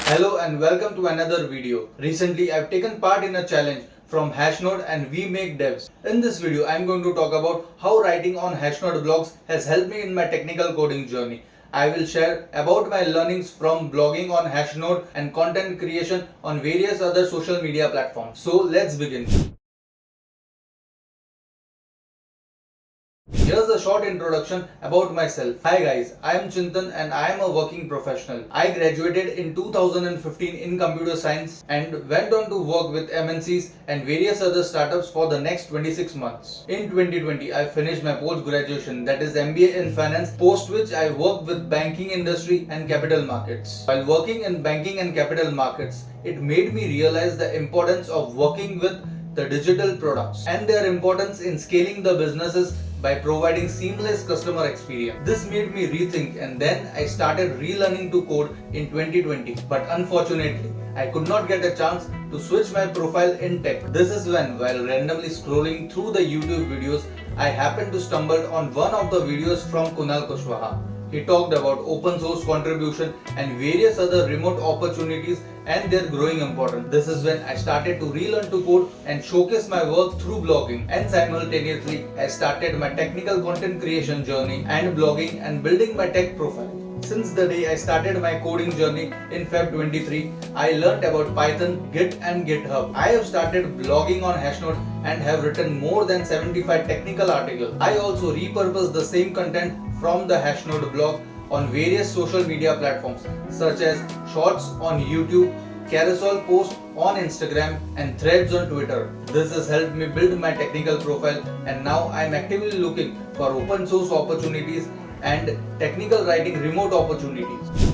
Hello and welcome to another video. Recently I've taken part in a challenge from Hashnode and We Make Devs. In this video I'm going to talk about how writing on Hashnode blogs has helped me in my technical coding journey. I will share about my learnings from blogging on Hashnode and content creation on various other social media platforms. So let's begin. Here's a short introduction about myself. Hi guys, I am Chintan and I am a working professional. I graduated in 2015 in computer science and went on to work with MNCs and various other startups for the next 26 months. In 2020, I finished my post-graduation, that is MBA in finance, post which I worked with banking industry and capital markets. While working in banking and capital markets, it made me realize the importance of working with the digital products and their importance in scaling the businesses by providing seamless customer experience. This made me rethink and then I started relearning to code in 2020. But unfortunately, I could not get a chance to switch my profile in tech. This is when, while randomly scrolling through the YouTube videos, I happened to stumble on one of the videos from Kunal Kushwaha. He talked about open source contribution and various other remote opportunities and their growing importance. This is when I started to relearn to code and showcase my work through blogging, and simultaneously I started my technical content creation journey and blogging and building my tech profile. Since the day I started my coding journey in Feb 23, I learned about Python, Git and GitHub. I have started blogging on Hashnode and have written more than 75 technical articles. I also repurpose the same content from the Hashnode blog on various social media platforms such as Shorts on YouTube, Carousel posts on Instagram and Threads on Twitter. This has helped me build my technical profile and now I am actively looking for open source opportunities and technical writing remote opportunities.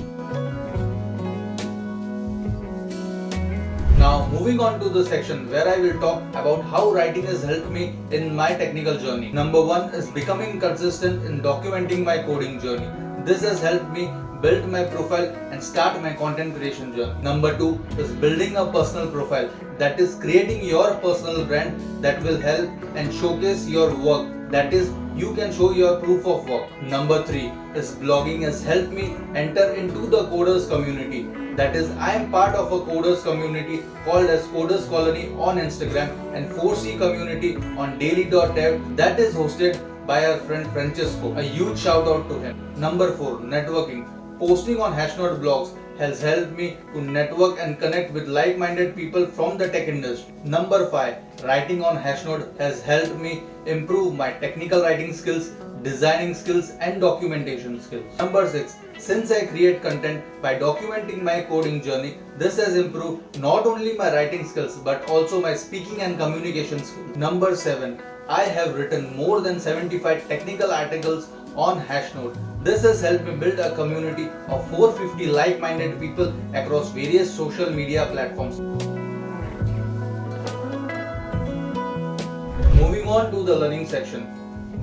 Now moving on to the section where I will talk about how writing has helped me in my technical journey. Number 1 is becoming consistent in documenting my coding journey. This has helped me build my profile and start my content creation journey. Number 2 is building a personal profile, that is creating your personal brand that will help and showcase your work, that is you can show your proof of work. Number 3 is blogging has helped me enter into the coders community. That is, I am part of a coders community called as Coders Colony on Instagram and 4C community on daily.dev that is hosted by our friend Francesco. A huge shout out to him. Number 4, networking. Posting on Hashnode blogs has helped me to network and connect with like-minded people from the tech industry. Number 5, writing on Hashnode has helped me improve my technical writing skills, designing skills and documentation skills. Number 6, since I create content by documenting my coding journey, this has improved not only my writing skills but also my speaking and communication skills. Number 7, I have written more than 75 technical articles on Hashnode. This has helped me build a community of 450 like-minded people across various social media platforms. Moving on to the learning section.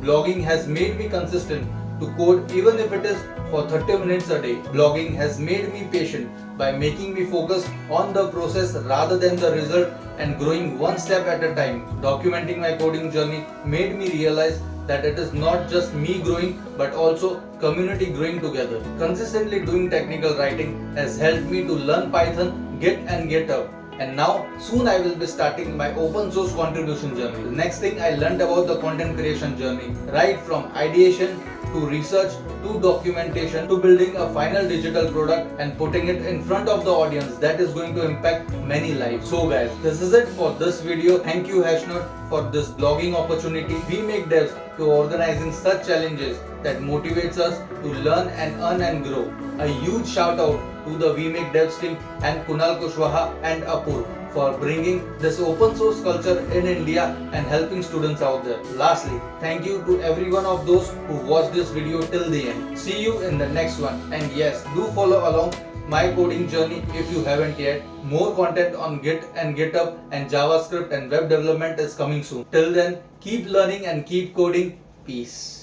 Blogging has made me consistent to code even if it is for 30 minutes a day. Blogging has made me patient by making me focus on the process rather than the result and growing one step at a time. Documenting my coding journey made me realize that it is not just me growing but also community growing together. Consistently doing technical writing has helped me to learn Python, Git and GitHub. And now soon I will be starting my open source contribution journey. The next thing I learned about the content creation journey, right from ideation to research to documentation to building a final digital product and putting it in front of the audience that is going to impact many lives. So guys, this is it for this video. Thank you Hashnode for this blogging opportunity. We make devs to organizing such challenges that motivates us to learn and earn and grow. A huge shout out to the We Make Devs team and Kunal Kushwaha and Apur for bringing this open source culture in India and helping students out there. Lastly, thank you to every one of those who watched this video till the end. See you in the next one, and yes, do follow along my coding journey if you haven't yet. More content on Git and GitHub and JavaScript and web development is coming soon. Till then, keep learning and keep coding. Peace.